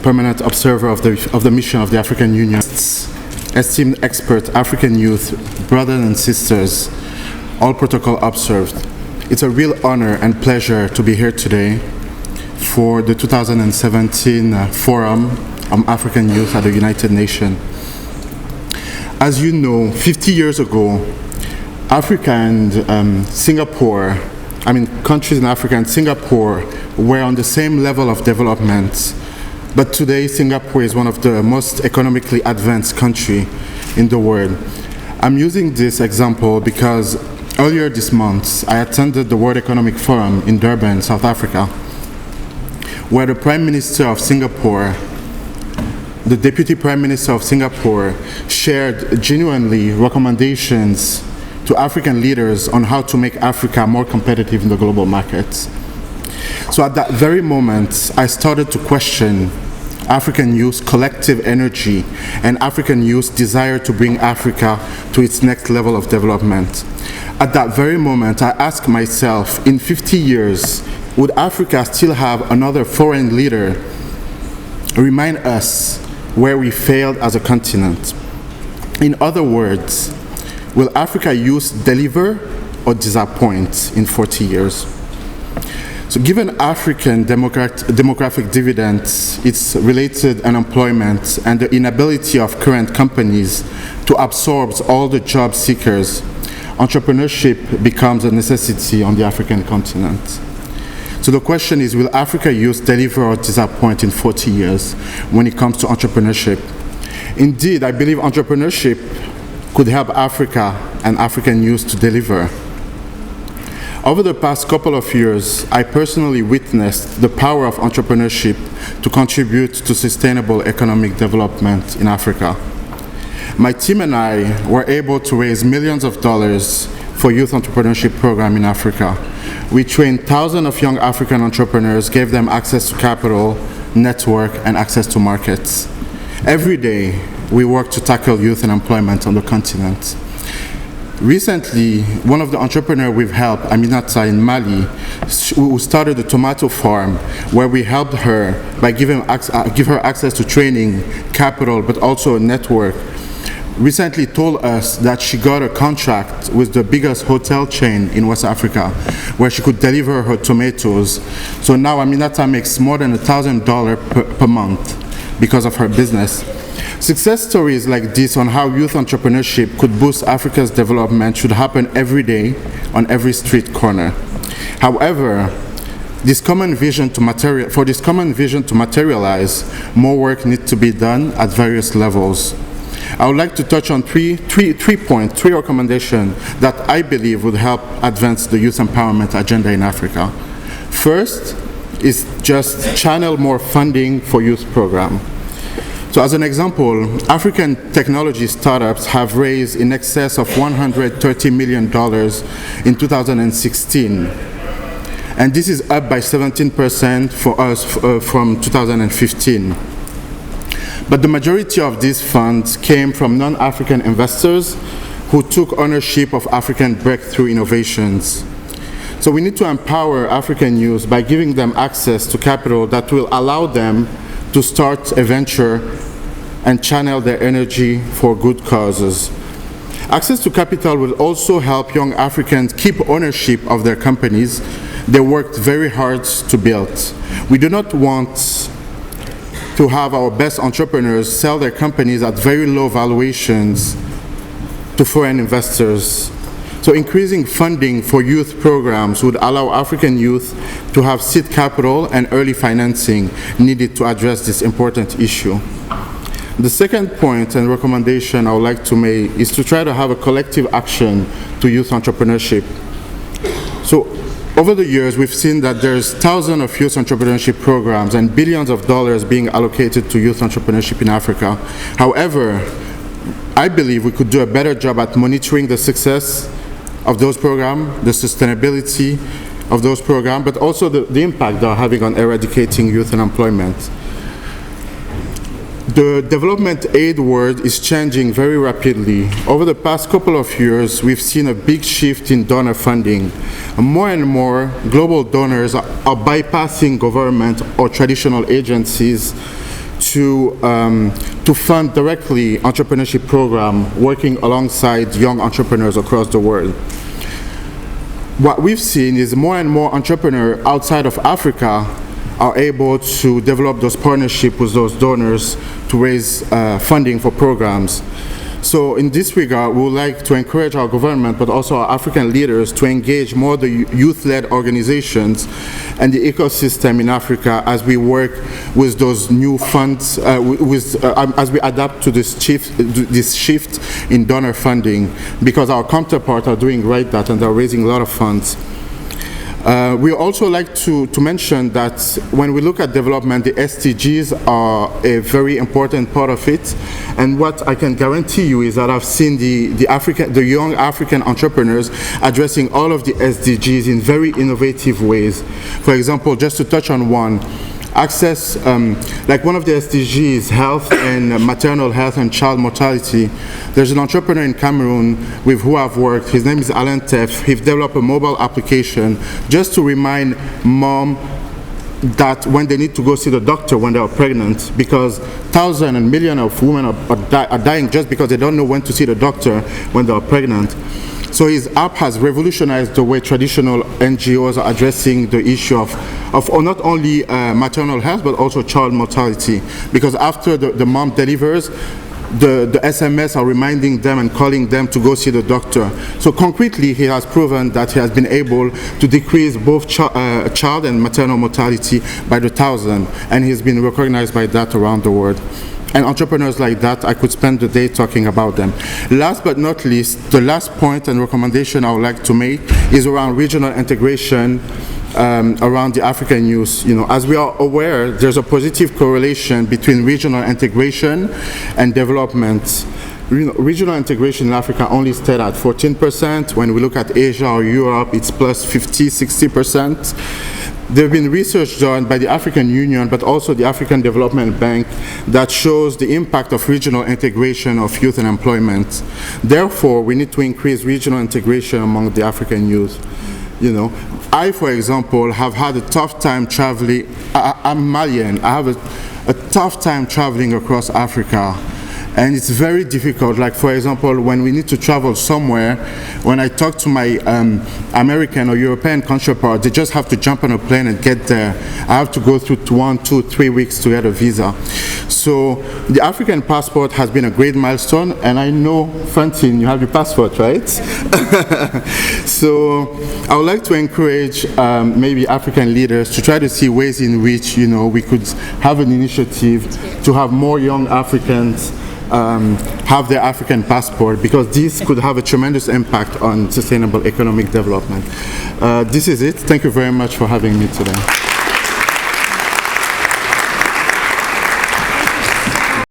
permanent observer of the mission of the African Union. Esteemed expert, African youth, brothers and sisters, all protocol observed. It's a real honor and pleasure to be here today for the 2017 Forum on African Youth at the United Nations. As you know, 50 years ago, Africa and Singapore, countries in Africa and Singapore were on the same level of development. But today, Singapore is one of the most economically advanced countries in the world. I'm using this example because earlier this month, I attended the World Economic Forum in Durban, South Africa, where the Prime Minister of Singapore, the Deputy Prime Minister of Singapore, shared genuinely recommendations to African leaders on how to make Africa more competitive in the global markets. So at that very moment, I started to question African youth's collective energy and African youth's desire to bring Africa to its next level of development. At that very moment, I asked myself, in 50 years, would Africa still have another foreign leader remind us where we failed as a continent? In other words, will Africa youth deliver or disappoint in 40 years? So given African demographic dividends, its related unemployment, and the inability of current companies to absorb all the job seekers, entrepreneurship becomes a necessity on the African continent. So the question is, will Africa youth deliver or disappoint in 40 years when it comes to entrepreneurship? Indeed, I believe entrepreneurship could help Africa and African youth to deliver. Over the past couple of years, I personally witnessed the power of entrepreneurship to contribute to sustainable economic development in Africa. My team and I were able to raise millions of dollars for youth entrepreneurship program in Africa. We trained thousands of young African entrepreneurs, gave them access to capital, network, and access to markets. Every day, we work to tackle youth unemployment on the continent. Recently, one of the entrepreneurs we've helped, Aminata in Mali, who started a tomato farm, where we helped her by give her access to training, capital, but also a network, recently told us that she got a contract with the biggest hotel chain in West Africa, where she could deliver her tomatoes. So now Aminata makes more than $1,000 per month because of her business. Success stories like this on how youth entrepreneurship could boost Africa's development should happen every day on every street corner. However, for this common vision to materialize, more work needs to be done at various levels. I would like to touch on three recommendations that I believe would help advance the youth empowerment agenda in Africa. First is just channel more funding for youth program. So as an example, African technology startups have raised in excess of $130 million in 2016. And this is up by 17% for us from 2015. But the majority of these funds came from non-African investors who took ownership of African breakthrough innovations. So we need to empower African youth by giving them access to capital that will allow them to start a venture and channel their energy for good causes. Access to capital will also help young Africans keep ownership of their companies they worked very hard to build. We do not want to have our best entrepreneurs sell their companies at very low valuations to foreign investors. So increasing funding for youth programs would allow African youth to have seed capital and early financing needed to address this important issue. The second point and recommendation I would like to make is to try to have a collective action to youth entrepreneurship. So over the years, we've seen that there's thousands of youth entrepreneurship programs and billions of dollars being allocated to youth entrepreneurship in Africa. However, I believe we could do a better job at monitoring the success of those programs, the sustainability of those programs, but also the impact they're having on eradicating youth unemployment. The development aid world is changing very rapidly. Over the past couple of years, we've seen a big shift in donor funding. More and more global donors are bypassing government or traditional agencies to fund directly entrepreneurship program working alongside young entrepreneurs across the world. What we've seen is more and more entrepreneurs outside of Africa are able to develop those partnerships with those donors to raise funding for programs. So in this regard, we would like to encourage our government, but also our African leaders, to engage more the youth-led organizations and the ecosystem in Africa as we work with those new funds, as we adapt to this shift in donor funding, because our counterparts are doing right that and they're raising a lot of funds. We also like to mention that when we look at development, the SDGs are a very important part of it. And what I can guarantee you is that I've seen the young African entrepreneurs addressing all of the SDGs in very innovative ways. For example, just to touch on one, access, like one of the SDGs, health and maternal health and child mortality. There's an entrepreneur in Cameroon with who I've worked. His name is Alan Teff. He developed a mobile application just to remind mom that when they need to go see the doctor when they are pregnant, because thousands and millions of women are dying just because they don't know when to see the doctor when they are pregnant. So his app has revolutionized the way traditional NGOs are addressing the issue of not only maternal health, but also child mortality. Because after the mom delivers, the SMS are reminding them and calling them to go see the doctor. So concretely, he has proven that he has been able to decrease both child and maternal mortality by the thousand, and he's been recognized by that around the world. And entrepreneurs like that, I could spend the day talking about them. Last but not least, the last point and recommendation I would like to make is around regional integration around the African youth. You know, as we are aware, there's a positive correlation between regional integration and development. Regional integration in Africa only stayed at 14%. When we look at Asia or Europe, it's plus 50, 60%. There have been research done by the African Union, but also the African Development Bank, that shows the impact of regional integration of youth and employment. Therefore, we need to increase regional integration among the African youth. You know, I, for example, have had a tough time traveling. I'm Malian. I have a tough time traveling across Africa. And it's very difficult. Like, for example, when we need to travel somewhere, when I talk to my American or European counterpart, they just have to jump on a plane and get there. I have to go through 1, 2, 3 weeks to get a visa. So the African passport has been a great milestone, and I know, Fantine, you have your passport, right? So I would like to encourage maybe African leaders to try to see ways in which, you know, we could have an initiative to have more young Africans have their African passport, because this could have a tremendous impact on sustainable economic development. This is it. Thank you very much for having me today.